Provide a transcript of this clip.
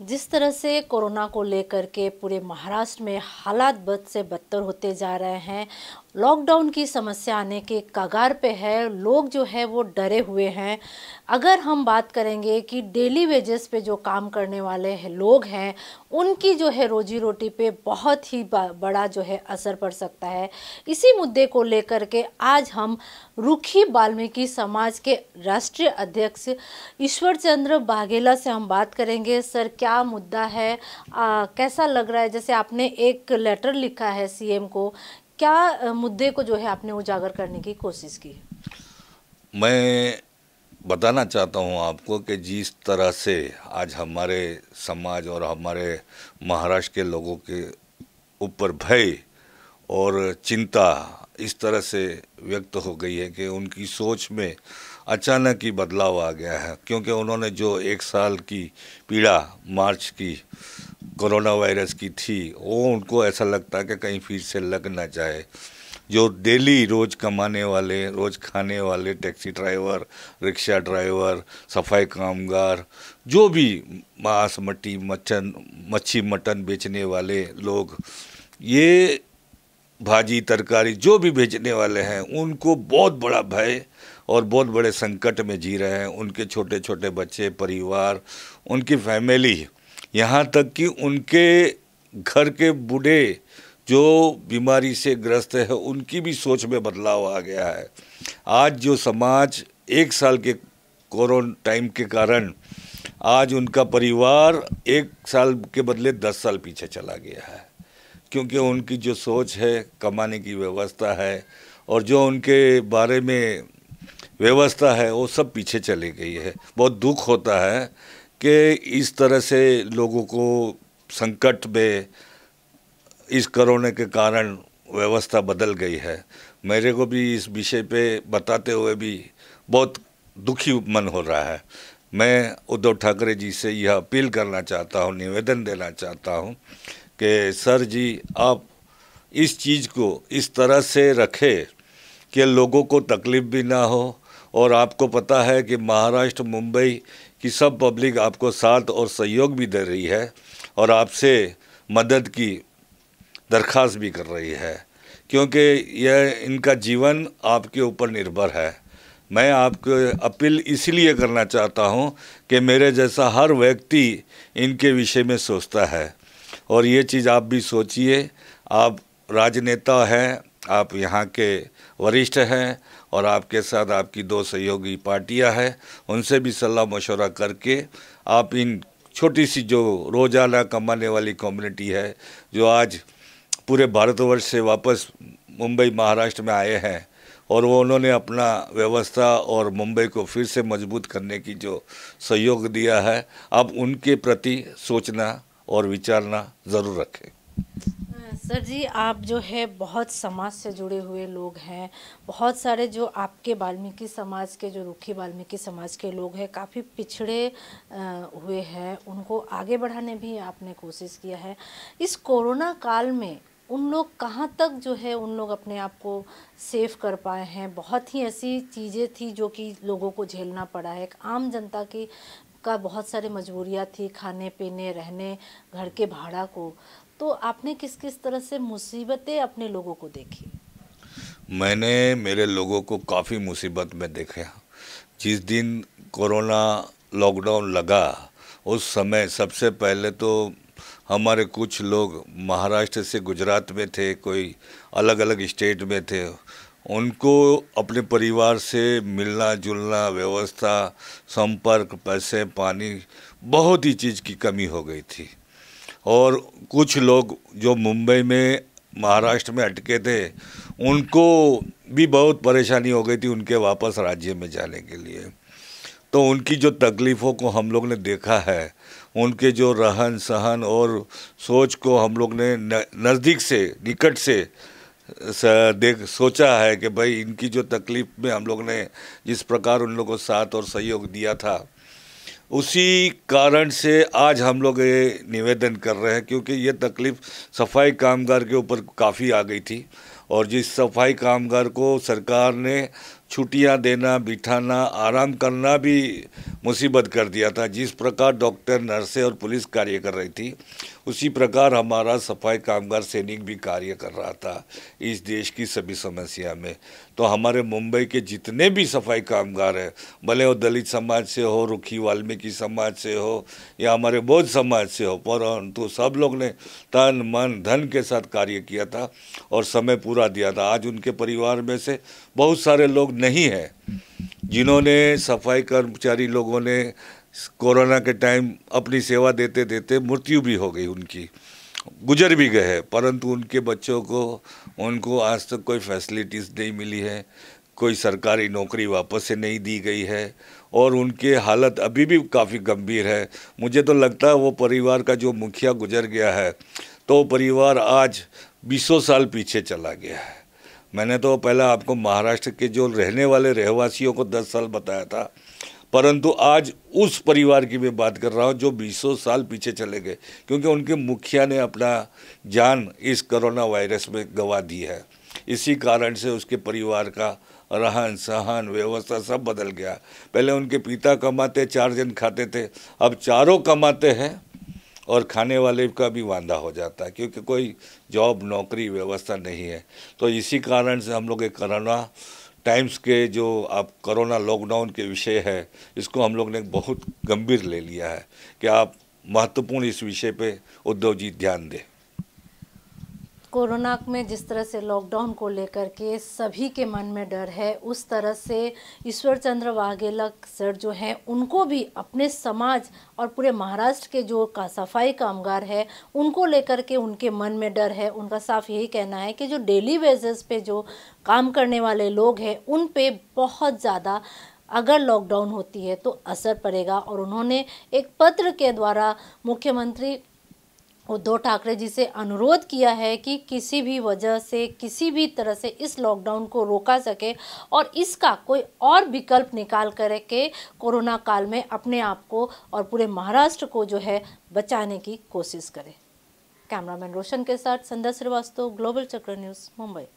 जिस तरह से कोरोना को लेकर के पूरे महाराष्ट्र में हालात बद से बदतर होते जा रहे हैं, लॉकडाउन की समस्या आने के कगार पे है, लोग जो है वो डरे हुए हैं। अगर हम बात करेंगे कि डेली वेजेस पे जो काम करने वाले हैं लोग हैं, उनकी जो है रोजी रोटी पे बहुत ही बड़ा जो है असर पड़ सकता है। इसी मुद्दे को लेकर के आज हम रुखी वाल्मीकि समाज के राष्ट्रीय अध्यक्ष ईश्वर चंद्र बाघेला से हम बात करेंगे। सर, क्या मुद्दा है, कैसा लग रहा है? जैसे आपने एक लेटर लिखा है सीएम को, क्या मुद्दे को जो है आपने उजागर करने की कोशिश की? मैं बताना चाहता हूं आपको कि जिस तरह से आज हमारे समाज और हमारे महाराष्ट्र के लोगों के ऊपर भय और चिंता इस तरह से व्यक्त हो गई है कि उनकी सोच में अचानक ही बदलाव आ गया है, क्योंकि उन्होंने जो एक साल की पीड़ा मार्च की कोरोना वायरस की थी, वो उनको ऐसा लगता है कि कहीं फिर से लग ना जाए। जो डेली रोज़ कमाने वाले, रोज़ खाने वाले टैक्सी ड्राइवर, रिक्शा ड्राइवर, सफाई कामगार, जो भी मांस मच्छी मटन बेचने वाले लोग, ये भाजी तरकारी जो भी बेचने वाले हैं, उनको बहुत बड़ा भय और बहुत बड़े संकट में जी रहे हैं। उनके छोटे छोटे बच्चे, परिवार, उनकी फैमिली, यहाँ तक कि उनके घर के बूढ़े जो बीमारी से ग्रस्त है, उनकी भी सोच में बदलाव आ गया है। आज जो समाज एक साल के कोरोना टाइम के कारण आज उनका परिवार एक साल के बदले 10 साल पीछे चला गया है, क्योंकि उनकी जो सोच है, कमाने की व्यवस्था है और जो उनके बारे में व्यवस्था है, वो सब पीछे चली गई है। बहुत दुख होता है कि इस तरह से लोगों को संकट में इस कोरोना के कारण व्यवस्था बदल गई है। मेरे को भी इस विषय पे बताते हुए भी बहुत दुखी मन हो रहा है। मैं उद्धव ठाकरे जी से यह अपील करना चाहता हूँ, निवेदन देना चाहता हूँ कि सर जी, आप इस चीज़ को इस तरह से रखें कि लोगों को तकलीफ भी ना हो। और आपको पता है कि महाराष्ट्र, मुंबई की सब पब्लिक आपको साथ और सहयोग भी दे रही है और आपसे मदद की दरख्वास्त भी कर रही है, क्योंकि यह इनका जीवन आपके ऊपर निर्भर है। मैं आपको अपील इसलिए करना चाहता हूं कि मेरे जैसा हर व्यक्ति इनके विषय में सोचता है और ये चीज़ आप भी सोचिए। आप राजनेता हैं, आप यहाँ के वरिष्ठ हैं और आपके साथ आपकी 2 सहयोगी पार्टियां हैं, उनसे भी सलाह मशवरा करके आप इन छोटी सी जो रोज़ाना कमाने वाली कम्युनिटी है, जो आज पूरे भारतवर्ष से वापस मुंबई महाराष्ट्र में आए हैं और वो उन्होंने अपना व्यवस्था और मुंबई को फिर से मजबूत करने की जो सहयोग दिया है, आप उनके प्रति सोचना और विचारना ज़रूर रखें। सर जी, आप जो है बहुत समाज से जुड़े हुए लोग हैं, बहुत सारे जो आपके वाल्मीकि समाज के, जो रुखी वाल्मीकि समाज के लोग हैं, काफ़ी पिछड़े हुए हैं, उनको आगे बढ़ाने भी आपने कोशिश किया है। इस कोरोना काल में उन लोग कहाँ तक जो है उन लोग अपने आप को सेफ कर पाए हैं? बहुत ही ऐसी चीज़ें थी जो कि लोगों को झेलना पड़ा है। एक आम जनता की का बहुत सारी मजबूरियाँ थी, खाने पीने, रहने, घर के भाड़ा को। तो आपने किस किस तरह से मुसीबतें अपने लोगों को देखी? मैंने मेरे लोगों को काफ़ी मुसीबत में देखा। जिस दिन कोरोना लॉकडाउन लगा, उस समय सबसे पहले तो हमारे कुछ लोग महाराष्ट्र से गुजरात में थे, कोई अलग अलग स्टेट में थे, उनको अपने परिवार से मिलना जुलना, व्यवस्था, संपर्क, पैसे, पानी, बहुत ही चीज़ की कमी हो गई थी। और कुछ लोग जो मुंबई में महाराष्ट्र में अटके थे, उनको भी बहुत परेशानी हो गई थी उनके वापस राज्य में जाने के लिए। तो उनकी जो तकलीफ़ों को हम लोग ने देखा है, उनके जो रहन सहन और सोच को हम लोग ने नज़दीक से, निकट से सोचा है कि भाई इनकी जो तकलीफ़ में हम लोग ने जिस प्रकार उन लोगों को साथ और सहयोग दिया था, उसी कारण से आज हम लोग ये निवेदन कर रहे हैं, क्योंकि ये तकलीफ़ सफाई कामगार के ऊपर काफ़ी आ गई थी और जिस सफाई कामगार को सरकार ने छुट्टियां देना, बिठाना, आराम करना भी मुसीबत कर दिया था। जिस प्रकार डॉक्टर, नर्सें और पुलिस कार्य कर रही थी, उसी प्रकार हमारा सफाई कामगार सैनिक भी कार्य कर रहा था इस देश की सभी समस्या में। तो हमारे मुंबई के जितने भी सफाई कामगार हैं, भले वो दलित समाज से हो, रुखी वाल्मीकि समाज से हो या हमारे बौद्ध समाज से हो, परंतु सब लोग ने तन मन धन के साथ कार्य किया था और समय पूरा दिया था। आज उनके परिवार में से बहुत सारे लोग नहीं हैं जिन्होंने, सफाई कर्मचारी लोगों ने कोरोना के टाइम अपनी सेवा देते देते मृत्यु भी हो गई, उनकी गुजर भी गए हैं, परंतु उनके बच्चों को, उनको आज तक कोई फैसिलिटीज़ नहीं मिली है, कोई सरकारी नौकरी वापस से नहीं दी गई है और उनके हालत अभी भी काफ़ी गंभीर है। मुझे तो लगता है वो परिवार का जो मुखिया गुजर गया है, तो परिवार आज 20 साल पीछे चला गया है। मैंने तो पहले आपको महाराष्ट्र के जो रहने वाले रहवासियों को 10 साल बताया था, परंतु आज उस परिवार की मैं बात कर रहा हूँ जो 20 साल पीछे चले गए, क्योंकि उनके मुखिया ने अपना जान इस कोरोना वायरस में गंवा दी है। इसी कारण से उसके परिवार का रहन सहन, व्यवस्था सब बदल गया। पहले उनके पिता कमाते, 4 जन खाते थे, अब चारों कमाते हैं और खाने वाले का भी वांदा हो जाता है, क्योंकि कोई जॉब, नौकरी, व्यवस्था नहीं है। तो इसी कारण से हम लोग कोरोना टाइम्स के जो आप कोरोना लॉकडाउन के विषय है, इसको हम लोग ने बहुत गंभीर ले लिया है कि आप महत्वपूर्ण इस विषय पे उद्धव जी ध्यान दें। कोरोना में जिस तरह से लॉकडाउन को लेकर के सभी के मन में डर है, उस तरह से ईश्वर चंद्र वाघेला सर जो हैं उनको भी अपने समाज और पूरे महाराष्ट्र के जो सफाई कामगार है उनको लेकर के उनके मन में डर है। उनका साफ यही कहना है कि जो डेली बेसिस पे जो काम करने वाले लोग हैं उन पे बहुत ज़्यादा अगर लॉकडाउन होती है तो असर पड़ेगा। और उन्होंने एक पत्र के द्वारा मुख्यमंत्री उद्धव ठाकरे जी से अनुरोध किया है कि किसी भी वजह से, किसी भी तरह से इस लॉकडाउन को रोका सके और इसका कोई और विकल्प निकाल कर के कोरोना काल में अपने आप को और पूरे महाराष्ट्र को जो है बचाने की कोशिश करें। कैमरामैन रोशन के साथ संध्या श्रीवास्तव, ग्लोबल चक्र न्यूज़, मुंबई।